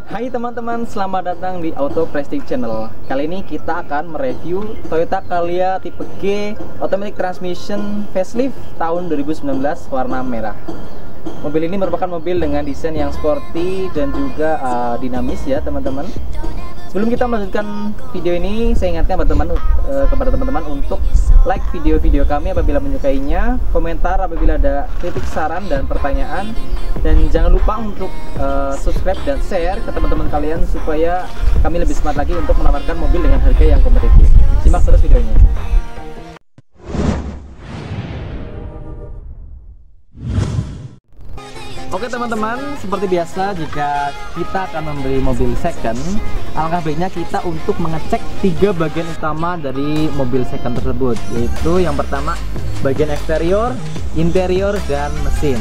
Hai teman-teman, selamat datang di Auto Prestige Channel. Kali ini kita akan mereview Toyota Calya tipe G Automatic Transmission Facelift tahun 2019 warna merah. Mobil ini merupakan mobil dengan desain yang sporty dan juga dinamis ya teman-teman. Sebelum kita melanjutkan video ini, saya ingatkan kepada teman-teman untuk like video-video kami apabila menyukainya, komentar apabila ada kritik, saran, dan pertanyaan, dan jangan lupa untuk subscribe dan share ke teman-teman kalian supaya kami lebih semangat lagi untuk menawarkan mobil dengan harga yang kompetitif. Simak terus videonya. Oke teman-teman, seperti biasa jika kita akan membeli mobil second, alangkah baiknya kita untuk mengecek 3 bagian utama dari mobil second tersebut, yaitu yang pertama bagian eksterior, interior, dan mesin.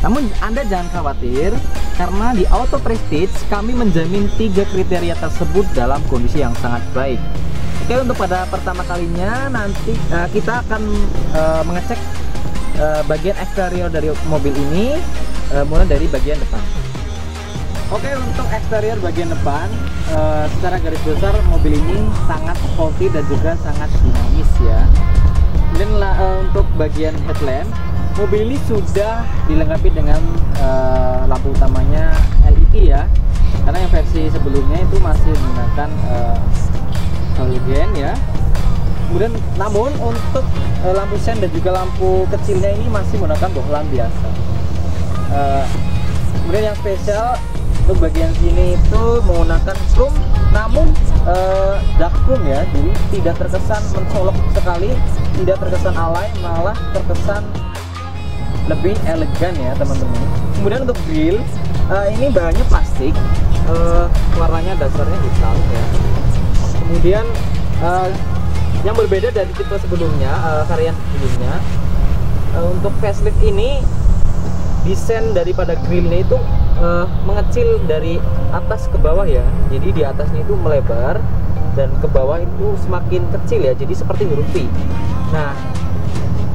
Namun Anda jangan khawatir, karena di Auto Prestige kami menjamin 3 kriteria tersebut dalam kondisi yang sangat baik. Oke, untuk pada pertama kalinya nanti kita akan mengecek bagian eksterior dari mobil ini, mulai dari bagian depan. Oke, untuk eksterior bagian depan, secara garis besar mobil ini sangat sporty dan juga sangat dinamis ya. Dan untuk bagian headlamp, mobil ini sudah dilengkapi dengan lampu utamanya LED ya, karena yang versi sebelumnya itu masih menggunakan halogen ya. Kemudian namun untuk lampu sen dan juga lampu kecilnya ini masih menggunakan bohlam biasa. Kemudian yang spesial untuk bagian sini itu menggunakan chrome, namun dark chrome ya, jadi tidak terkesan mencolok sekali, tidak terkesan alay, malah terkesan lebih elegan ya teman-teman. Kemudian untuk grill, ini bahannya plastik, warnanya dasarnya hitam ya. Kemudian yang berbeda dari tipe sebelumnya, varian sebelumnya, untuk facelift ini desain daripada grillnya itu mengecil dari atas ke bawah ya. Jadi di atasnya itu melebar dan ke bawah itu semakin kecil ya, jadi seperti huruf V. Nah,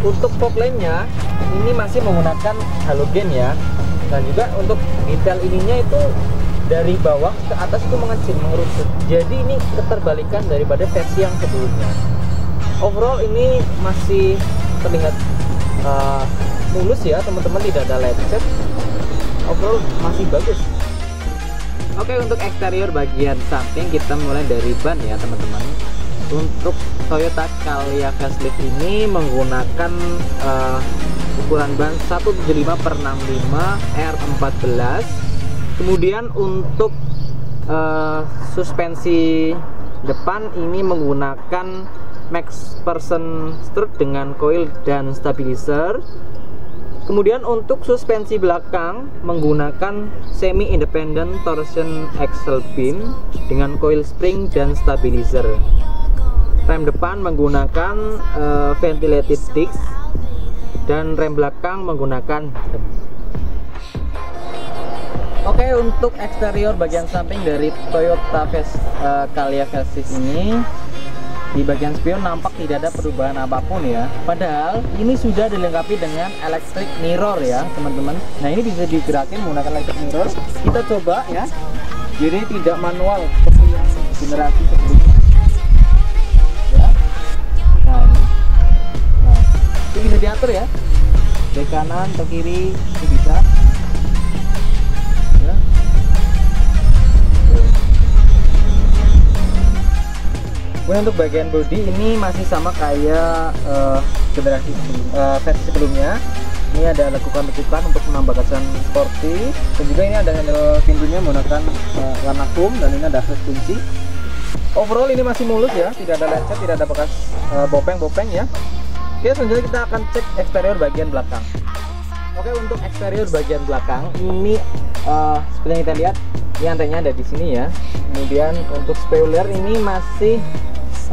untuk fog lampnya ini masih menggunakan halogen ya, dan juga untuk detail ininya itu dari bawah ke atas itu mengecil, mengerucut. Jadi ini keterbalikan daripada versi yang sebelumnya. Overall ini masih terlihat mulus ya teman-teman, tidak ada lecet. Overall masih bagus. Oke, untuk eksterior bagian samping kita mulai dari ban ya teman-teman. Untuk Toyota Calya facelift ini menggunakan ukuran ban 175/65 R14. Kemudian untuk suspensi depan ini menggunakan MacPherson strut dengan coil dan stabilizer. Kemudian untuk suspensi belakang menggunakan semi independent torsion axle beam dengan coil spring dan stabilizer. Rem depan menggunakan ventilated disc dan rem belakang menggunakan drum. Oke, untuk eksterior bagian samping dari Toyota Calya facelift ini, di bagian spion nampak tidak ada perubahan apapun ya. Padahal ini sudah dilengkapi dengan electric mirror ya teman-teman. Nah, ini bisa digerakkan menggunakan electric mirror. Kita coba ya. Jadi tidak manual seperti yang generasi sebelumnya. Ya. Nah, ini bisa diatur ya. Dari kanan ke kiri itu bisa. Ya. Kemudian untuk bagian bodi ini masih sama kayak generasi versi sebelumnya. Ini ada lekukan-lekukan untuk menambah kesan sporty, dan juga ini ada handle pintunya menggunakan warna chrome, dan ini ada akses kunci. Overall ini masih mulus ya, tidak ada lecet, tidak ada bekas bopeng-bopeng ya. Oke, selanjutnya kita akan cek eksterior bagian belakang. Oke, untuk eksterior bagian belakang ini seperti yang kita lihat, ini antenya ada di sini ya. Kemudian untuk spoiler ini masih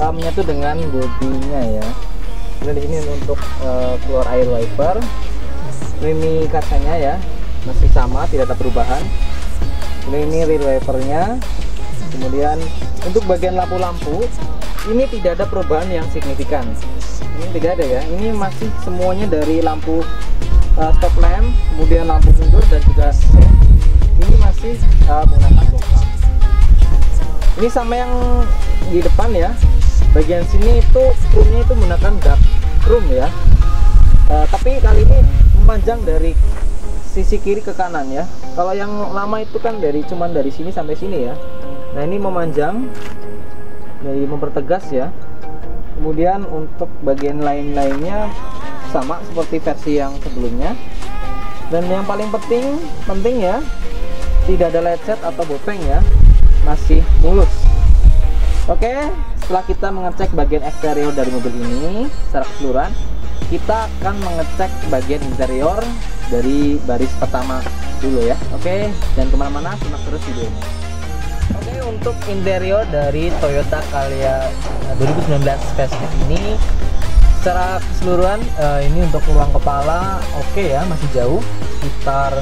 menyatu dengan bodinya ya. Dan di sini untuk keluar air wiper, ini kacanya ya masih sama, tidak ada perubahan. Ini rear wipernya. Kemudian untuk bagian lampu-lampu ini tidak ada perubahan yang signifikan. Ini tidak ada ya. Ini masih semuanya dari lampu stop lamp, kemudian lampu mundur dan juga ini masih menggunakan bohlam. Ini sama yang di depan ya. Bagian sini itu chrome-nya itu menggunakan dark chrome ya. Tapi kali ini memanjang dari sisi kiri ke kanan ya. Kalau yang lama itu kan cuman dari sini sampai sini ya. Nah, ini memanjang, jadi mempertegas ya. Kemudian untuk bagian lain-lainnya sama seperti versi yang sebelumnya. Dan yang paling penting ya, tidak ada lecet atau bopeng ya, masih mulus. Oke, setelah kita mengecek bagian eksterior dari mobil ini secara keseluruhan, kita akan mengecek bagian interior dari baris pertama dulu ya. Oke, dan kemana-mana simak terus videonya. Oke, untuk interior dari Toyota Calya 2019 facelift ini secara keseluruhan, ini untuk ruang kepala oke ya, masih jauh sekitar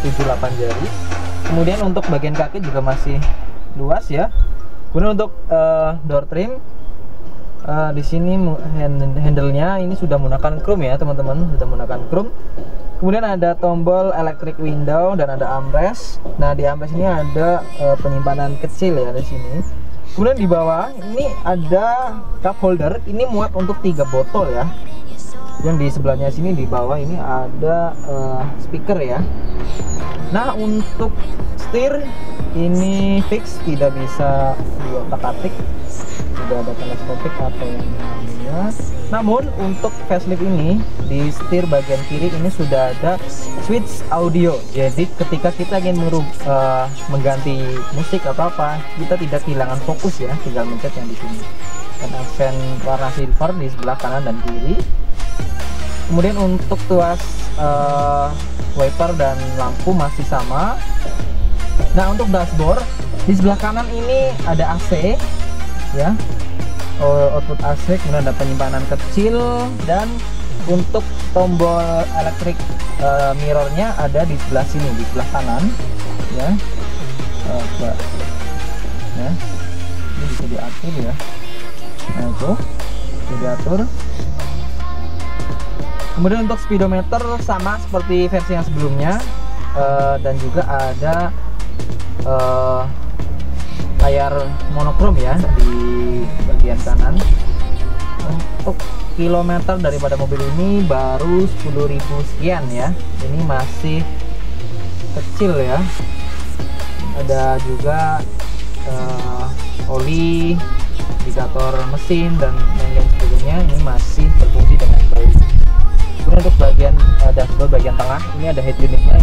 7-8 jari. Kemudian untuk bagian kaki juga masih luas ya. Kemudian untuk door trim, di sini handle-nya ini sudah menggunakan chrome ya teman-teman, sudah menggunakan chrome. Kemudian ada tombol electric window dan ada armrest. Nah, di armrest ini ada penyimpanan kecil ya di sini. Kemudian di bawah ini ada cup holder, ini muat untuk 3 botol ya. Yang di sebelahnya sini di bawah ini ada speaker ya. Nah, untuk setir ini fix, tidak bisa diotak-atik, tidak ada teleskopik atau yang lainnya. Namun untuk facelift ini di setir bagian kiri ini sudah ada switch audio. Jadi ketika kita ingin mengganti musik atau apa, kita tidak kehilangan fokus ya, tinggal mencet yang di sini. Dan aksen warna silver di sebelah kanan dan kiri. Kemudian untuk tuas wiper dan lampu masih sama. Nah, untuk dashboard di sebelah kanan ini ada AC ya, output AC, kemudian ada penyimpanan kecil, dan untuk tombol elektrik mirrornya ada di sebelah sini, di sebelah kanan ya. Ya, ini bisa diatur ya. Nah, itu bisa diatur. Kemudian untuk speedometer sama seperti versi yang sebelumnya, dan juga ada layar monokrom ya di bagian kanan. Untuk kilometer daripada mobil ini baru 10.000 sekian ya, ini masih kecil ya. Ada juga oli, indikator mesin dan lain-lain sebagainya, ini masih berfungsi dengan baik. Kemudian untuk bagian dashboard bagian tengah ini ada head unitnya,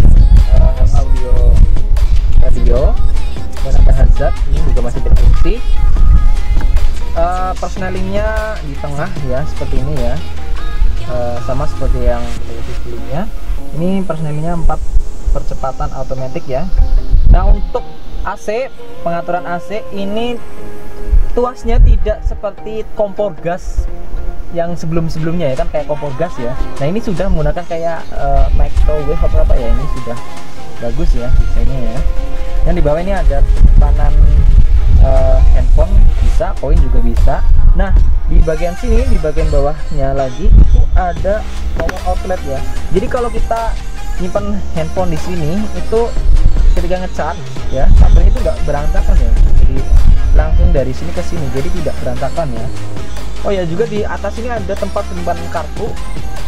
audio radio, dan ada hazard, ini juga masih berfungsi. Persnelingnya di tengah ya, seperti ini ya, sama seperti yang sebelumnya. Ini persnelingnya 4 percepatan otomatis ya. Nah, untuk AC, pengaturan AC ini tuasnya tidak seperti kompor gas yang sebelum-sebelumnya ya, kan kayak kompor gas ya. Nah, ini sudah menggunakan kayak microwave atau apa ya, ini sudah bagus ya desainnya ya. Dan di bawah ini ada penyimpanan handphone, bisa, koin juga bisa. Nah, di bagian sini, di bagian bawahnya lagi itu ada power outlet ya. Jadi kalau kita nyimpan handphone di sini itu ketika ngecharge ya, kabelnya itu nggak berantakan ya. Jadi langsung dari sini ke sini, jadi tidak berantakan ya. Oh ya, juga di atas ini ada tempat penyimpanan kartu,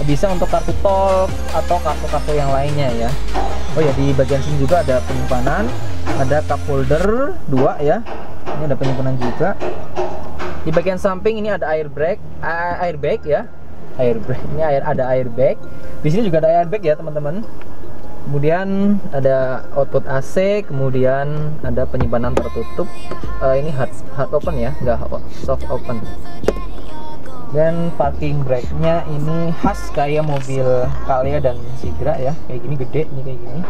bisa untuk kartu tol atau kartu-kartu yang lainnya ya. Oh ya, di bagian sini juga ada penyimpanan, ada cup holder 2 ya. Ini ada penyimpanan juga. Di bagian samping ini ada airbag ya. Airbag ini ada airbag. Di sini juga ada airbag ya teman-teman. Kemudian ada output AC, kemudian ada penyimpanan tertutup. Ini hard open ya, nggak soft open. Dan parking brake-nya ini khas kayak mobil Calya dan Sigra ya, kayak gini, gede nih kayak gini.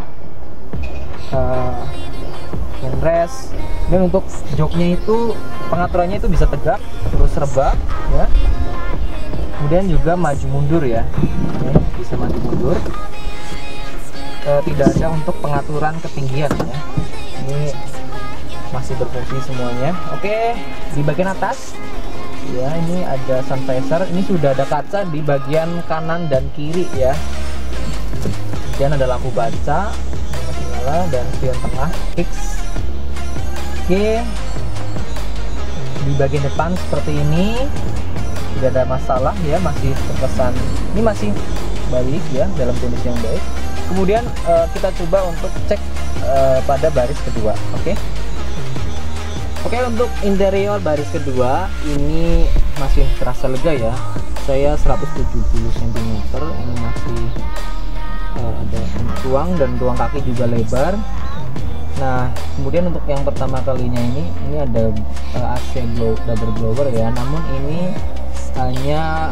Handrest. Dan untuk joknya itu pengaturannya itu bisa tegak, terus rebah ya. Kemudian juga maju mundur ya, bisa maju mundur. Tidak ada untuk pengaturan ketinggian ya. Ini masih berfungsi semuanya. Oke, di bagian atas ya, ini ada sun visor. Ini sudah ada kaca di bagian kanan dan kiri ya. Kemudian ada lampu baca yang masih nyala dan spion tengah fix. Oke, di bagian depan seperti ini tidak ada masalah ya, masih terkesan ini masih baik ya, dalam kondisi yang baik. Kemudian kita coba untuk cek pada baris kedua. Oke, untuk interior baris kedua ini masih terasa lega ya. Saya 170 cm, ini masih ada ruang dan ruang kaki juga lebar. Nah, kemudian untuk yang pertama kalinya ini ada AC double blower ya, namun ini hanya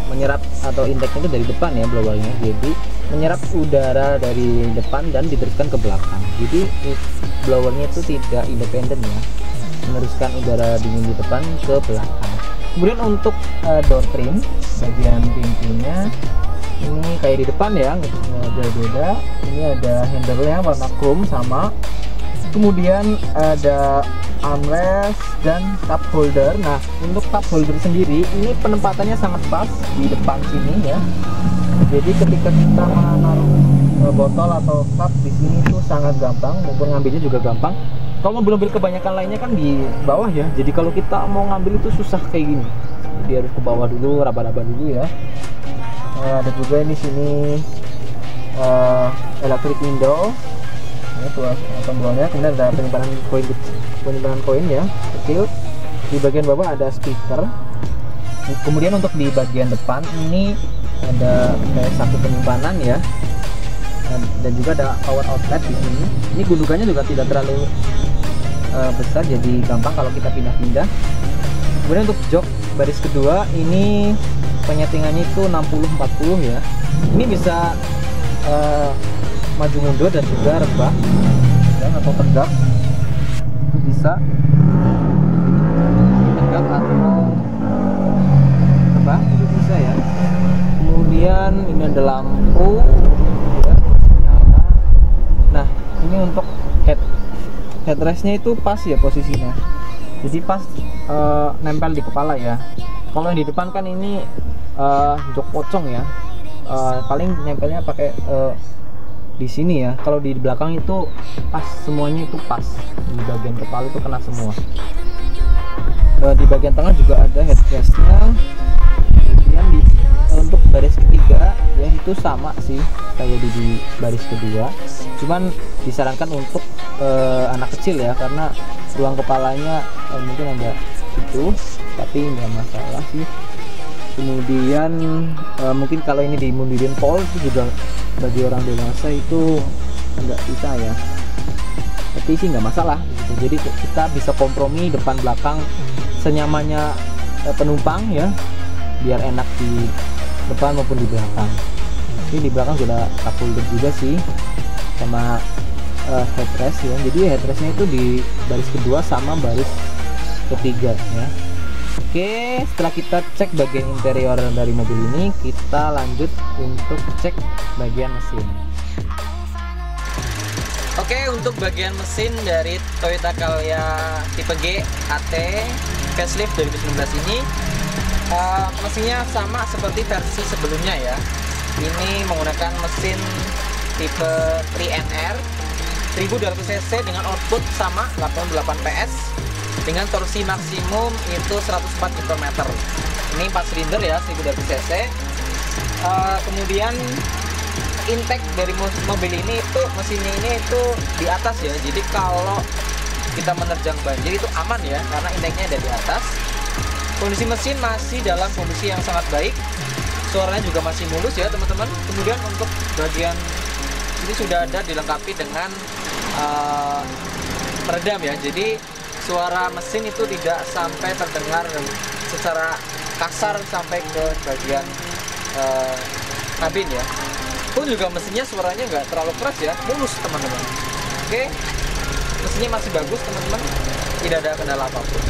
menyerap atau intake-nya itu dari depan ya blowernya, jadi menyerap udara dari depan dan diteruskan ke belakang. Jadi blowernya itu tidak independen ya, meneruskan udara dingin di depan ke belakang. Kemudian untuk door trim, bagian pintunya ini kayak di depan ya, nggak jauh beda. Ini ada handle-nya warna chrome sama. Kemudian ada armrest dan cup holder. Nah, untuk cup holder sendiri ini penempatannya sangat pas di depan sini ya. Jadi ketika kita menaruh botol atau cup di sini tuh sangat gampang, maupun ngambilnya juga gampang. Kalau mobil-mobil kebanyakan lainnya kan di bawah ya. Jadi kalau kita mau ngambil itu susah kayak gini. Jadi harus ke bawah dulu, raba-raba dulu ya. Ada juga di sini electric window. Ini tombolnya. Kemudian ada penyimpanan koin ya, kecil. Di bagian bawah ada speaker. Kemudian untuk di bagian depan ini ada kayak satu penyimpanan ya, dan juga ada power outlet di sini. Ini gundukannya juga tidak terlalu besar, jadi gampang kalau kita pindah-pindah. Kemudian untuk jok baris kedua ini penyetingannya itu 60-40 ya. Ini bisa maju mundur dan juga rebah dan atau tegak, itu bisa tegak atau rebah, itu bisa ya. Kemudian ini ada lampu ya, nyala. Nah, ini untuk headrestnya itu pas ya posisinya, jadi pas nempel di kepala ya. Kalau yang di depan kan ini jok pocong ya, paling nempelnya pakai di sini ya. Kalau di belakang itu pas, semuanya itu pas, di bagian kepala itu kena semua. Di bagian tengah juga ada headrestnya. Kemudian untuk baris ketiga ya itu sama sih kayak di baris kedua, cuman disarankan untuk anak kecil ya, karena ruang kepalanya mungkin agak itu, tapi nggak masalah sih. Kemudian mungkin kalau ini dimundurin pol itu juga bagi orang dewasa itu nggak bisa ya, tapi sih nggak masalah gitu. Jadi kita bisa kompromi depan belakang senyamannya penumpang ya, biar enak di depan maupun di belakang. Ini di belakang sudah cup holder juga sih, sama headrest ya. Jadi headrestnya itu di baris kedua sama baris ketiga ya. Oke, setelah kita cek bagian interior dari mobil ini, kita lanjut untuk cek bagian mesin. Oke, untuk bagian mesin dari Toyota Calya tipe G AT facelift 2019 ini, mesinnya sama seperti versi sebelumnya ya. Ini menggunakan mesin tipe 3NR 1200 cc dengan output sama 88 PS dengan torsi maksimum itu 104 Nm. Ini 4 silinder ya, 1200 cc. Kemudian intake dari mobil ini itu, mesinnya ini itu di atas ya. Jadi kalau kita menerjang banjir itu aman ya, karena intake-nya ada di atas. Kondisi mesin masih dalam kondisi yang sangat baik, suaranya juga masih mulus ya teman-teman. Kemudian untuk bagian ini sudah ada dilengkapi dengan peredam ya, jadi suara mesin itu tidak sampai terdengar secara kasar sampai ke bagian kabin ya. Pun juga mesinnya suaranya nggak terlalu keras ya, mulus teman-teman. Oke, mesinnya masih bagus teman-teman, tidak ada kendala apapun.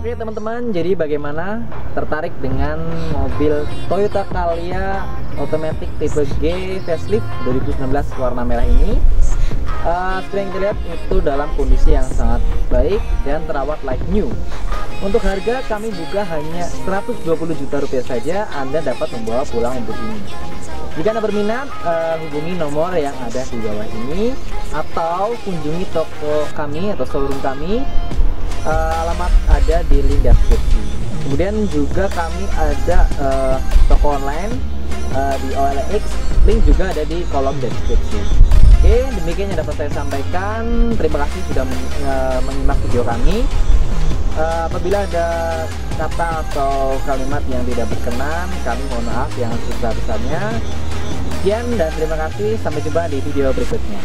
Oke teman-teman, jadi bagaimana, tertarik dengan mobil Toyota Calya Automatic tipe G facelift 2019 warna merah ini? Seperti yang kita lihat itu dalam kondisi yang sangat baik dan terawat like new. Untuk harga kami buka hanya 120 juta rupiah saja, Anda dapat membawa pulang mobil ini. Jika Anda berminat, hubungi nomor yang ada di bawah ini atau kunjungi toko kami atau showroom kami. Alamat ada di link deskripsi. Kemudian juga kami ada toko online di OLX, link juga ada di kolom deskripsi. Oke, demikian yang dapat saya sampaikan. Terima kasih sudah menyimak video kami. Apabila ada kata atau kalimat yang tidak berkenan, kami mohon maaf yang sebesar-besarnya. Sekian dan terima kasih. Sampai jumpa di video berikutnya.